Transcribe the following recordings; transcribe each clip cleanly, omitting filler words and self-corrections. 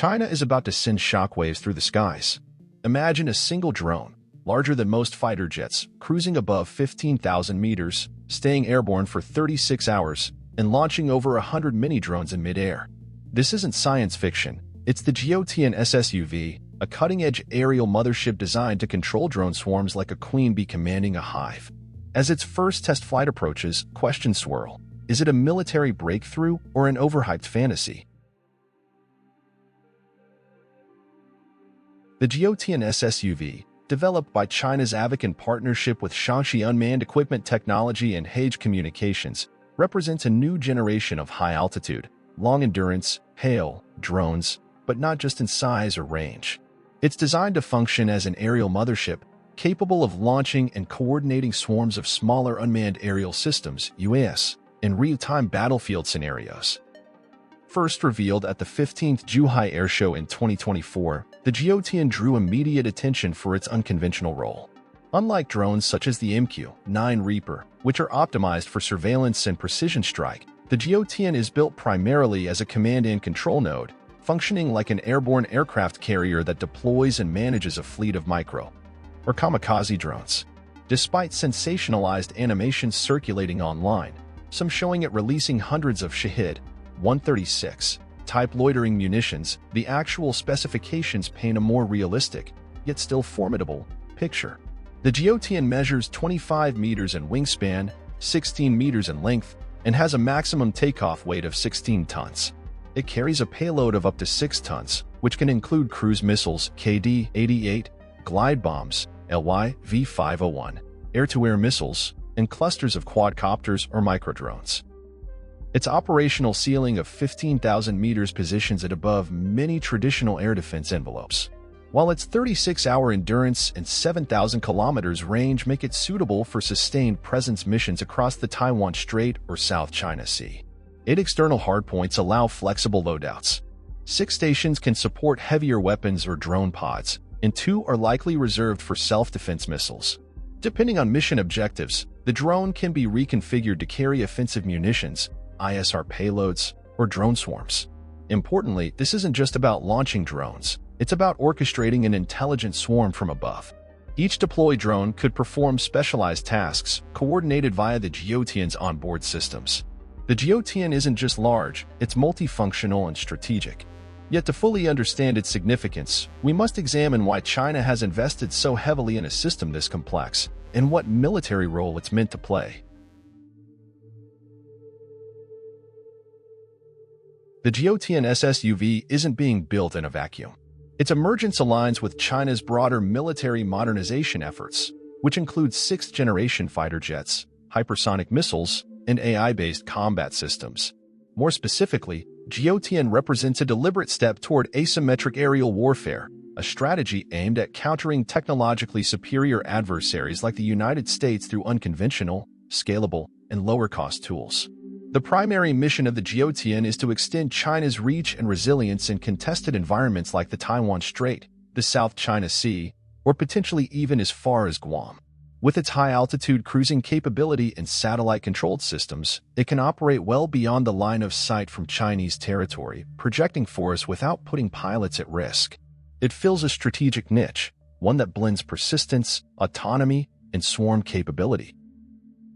China is about to send shockwaves through the skies. Imagine a single drone, larger than most fighter jets, cruising above 15,000 meters, staying airborne for 36 hours, and launching over 100 mini-drones in midair. This isn't science fiction. It's the Jiutian SS-UAV, a cutting-edge aerial mothership designed to control drone swarms like a queen bee commanding a hive. As its first test flight approaches, questions swirl. Is it a military breakthrough or an overhyped fantasy? The Jiutian SS-UAV, developed by China's AVIC in partnership with Shaanxi Unmanned Equipment Technology and Hage Communications, represents a new generation of high-altitude, long-endurance, hail drones, but not just in size or range. It's designed to function as an aerial mothership, capable of launching and coordinating swarms of smaller unmanned aerial systems (UAS) in real-time battlefield scenarios. First revealed at the 15th Zhuhai Airshow in 2024, the Jiutian drew immediate attention for its unconventional role. Unlike drones such as the MQ-9 Reaper, which are optimized for surveillance and precision strike, the Jiutian is built primarily as a command and control node, functioning like an airborne aircraft carrier that deploys and manages a fleet of micro or kamikaze drones. Despite sensationalized animations circulating online, some showing it releasing hundreds of Shahid 136 type loitering munitions, the actual specifications paint a more realistic, yet still formidable, picture. The Jiutian measures 25 meters in wingspan, 16 meters in length, and has a maximum takeoff weight of 16 tons. It carries a payload of up to 6 tons, which can include cruise missiles KD-88, glide bombs LY-V501, air-to-air missiles, and clusters of quadcopters or microdrones. Its operational ceiling of 15,000 meters positions it above many traditional air defense envelopes, while its 36-hour endurance and 7,000 kilometers range make it suitable for sustained presence missions across the Taiwan Strait or South China Sea. 8 external hardpoints allow flexible loadouts. 6 stations can support heavier weapons or drone pods, and 2 are likely reserved for self-defense missiles. Depending on mission objectives, the drone can be reconfigured to carry offensive munitions, ISR payloads, or drone swarms. Importantly, this isn't just about launching drones. It's about orchestrating an intelligent swarm from above. Each deployed drone could perform specialized tasks, coordinated via the Jiutian's onboard systems. The Jiutian isn't just large, it's multifunctional and strategic. Yet to fully understand its significance, we must examine why China has invested so heavily in a system this complex, and what military role it's meant to play. The Jiutian SS-UAV isn't being built in a vacuum. Its emergence aligns with China's broader military modernization efforts, which include 6th-generation fighter jets, hypersonic missiles, and AI-based combat systems. More specifically, Jiutian represents a deliberate step toward asymmetric aerial warfare, a strategy aimed at countering technologically superior adversaries like the United States through unconventional, scalable, and lower-cost tools. The primary mission of the Jiutian is to extend China's reach and resilience in contested environments like the Taiwan Strait, the South China Sea, or potentially even as far as Guam. With its high-altitude cruising capability and satellite-controlled systems, it can operate well beyond the line of sight from Chinese territory, projecting force without putting pilots at risk. It fills a strategic niche, one that blends persistence, autonomy, and swarm capability.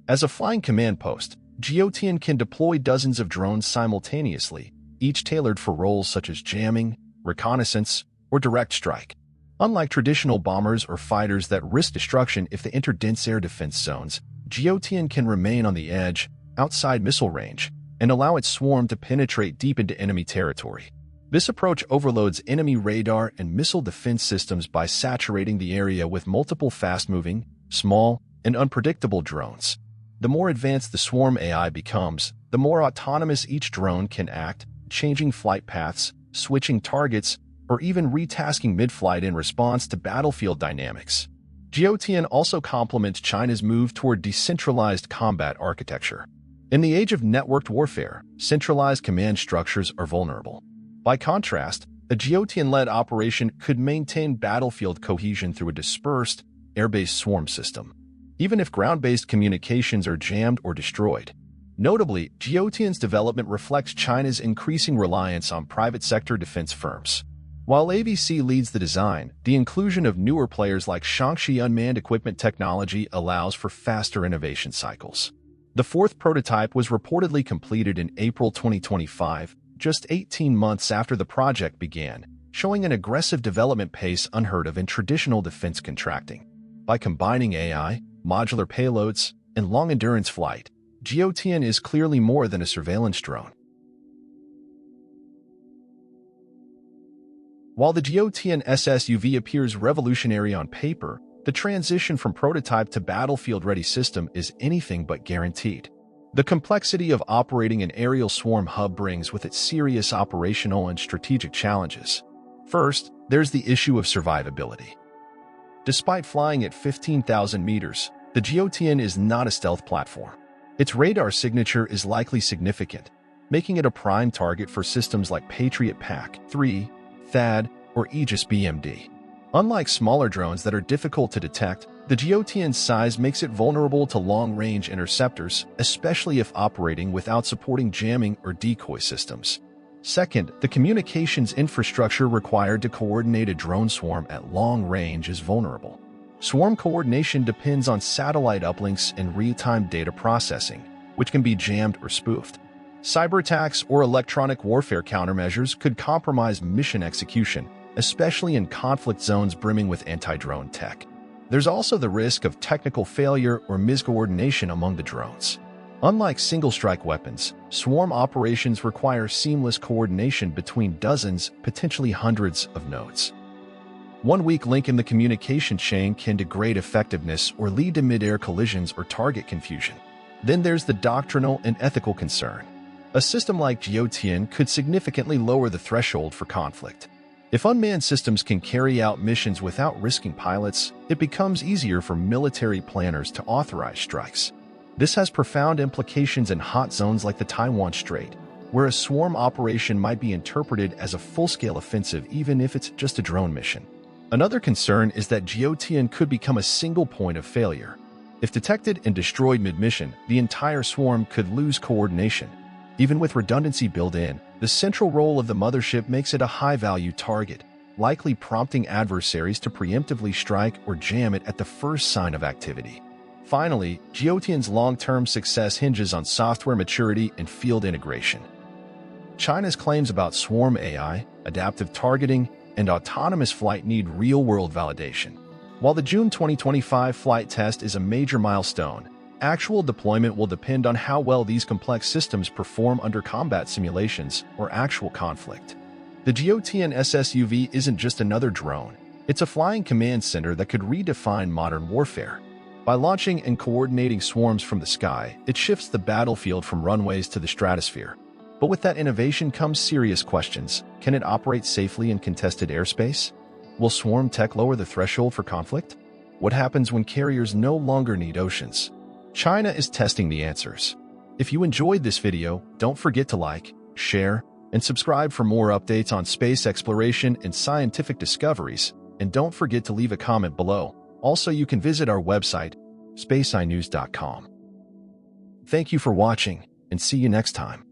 As a flying command post, Jiutian can deploy dozens of drones simultaneously, each tailored for roles such as jamming, reconnaissance, or direct strike. Unlike traditional bombers or fighters that risk destruction if they enter dense air defense zones, Jiutian can remain on the edge, outside missile range, and allow its swarm to penetrate deep into enemy territory. This approach overloads enemy radar and missile defense systems by saturating the area with multiple fast-moving, small, and unpredictable drones. The more advanced the swarm AI becomes, the more autonomous each drone can act, changing flight paths, switching targets, or even retasking mid-flight in response to battlefield dynamics. Jiutian also complements China's move toward decentralized combat architecture. In the age of networked warfare, centralized command structures are vulnerable. By contrast, a Jiutian-led operation could maintain battlefield cohesion through a dispersed, air-based swarm system, even if ground-based communications are jammed or destroyed. Notably, Jiutian's development reflects China's increasing reliance on private sector defense firms. While AVIC leads the design, the inclusion of newer players like Shaanxi Unmanned Equipment Technology allows for faster innovation cycles. The fourth prototype was reportedly completed in April 2025, just 18 months after the project began, showing an aggressive development pace unheard of in traditional defense contracting. By combining AI, modular payloads, and long-endurance flight, Jiutian is clearly more than a surveillance drone. While the Jiutian SS-UV appears revolutionary on paper, the transition from prototype to battlefield-ready system is anything but guaranteed. The complexity of operating an aerial swarm hub brings with it serious operational and strategic challenges. First, there's the issue of survivability. Despite flying at 15,000 meters, the Jiutian is not a stealth platform. Its radar signature is likely significant, making it a prime target for systems like Patriot PAC-3, THAAD, or Aegis BMD. Unlike smaller drones that are difficult to detect, the Jiutian's size makes it vulnerable to long-range interceptors, especially if operating without supporting jamming or decoy systems. Second, the communications infrastructure required to coordinate a drone swarm at long range is vulnerable. Swarm coordination depends on satellite uplinks and real-time data processing, which can be jammed or spoofed. Cyber attacks or electronic warfare countermeasures could compromise mission execution, especially in conflict zones brimming with anti-drone tech. There's also the risk of technical failure or miscoordination among the drones. Unlike single-strike weapons, swarm operations require seamless coordination between dozens, potentially hundreds of nodes. One weak link in the communication chain can degrade effectiveness or lead to mid-air collisions or target confusion. Then there's the doctrinal and ethical concern. A system like Jiutian could significantly lower the threshold for conflict. If unmanned systems can carry out missions without risking pilots, it becomes easier for military planners to authorize strikes. This has profound implications in hot zones like the Taiwan Strait, where a swarm operation might be interpreted as a full-scale offensive even if it's just a drone mission. Another concern is that Jiutian could become a single point of failure. If detected and destroyed mid-mission, the entire swarm could lose coordination. Even with redundancy built in, the central role of the mothership makes it a high-value target, likely prompting adversaries to preemptively strike or jam it at the first sign of activity. Finally, Jiutian's long-term success hinges on software maturity and field integration. China's claims about swarm AI, adaptive targeting, and autonomous flight need real-world validation. While the June 2025 flight test is a major milestone, actual deployment will depend on how well these complex systems perform under combat simulations or actual conflict. The Jiutian SS-UV isn't just another drone, it's a flying command center that could redefine modern warfare. By launching and coordinating swarms from the sky, it shifts the battlefield from runways to the stratosphere. But with that innovation comes serious questions. Can it operate safely in contested airspace? Will swarm tech lower the threshold for conflict? What happens when carriers no longer need oceans? China is testing the answers. If you enjoyed this video, don't forget to like, share, and subscribe for more updates on space exploration and scientific discoveries, and don't forget to leave a comment below. Also, you can visit our website, SpaceEyeNews.com. Thank you for watching, and see you next time.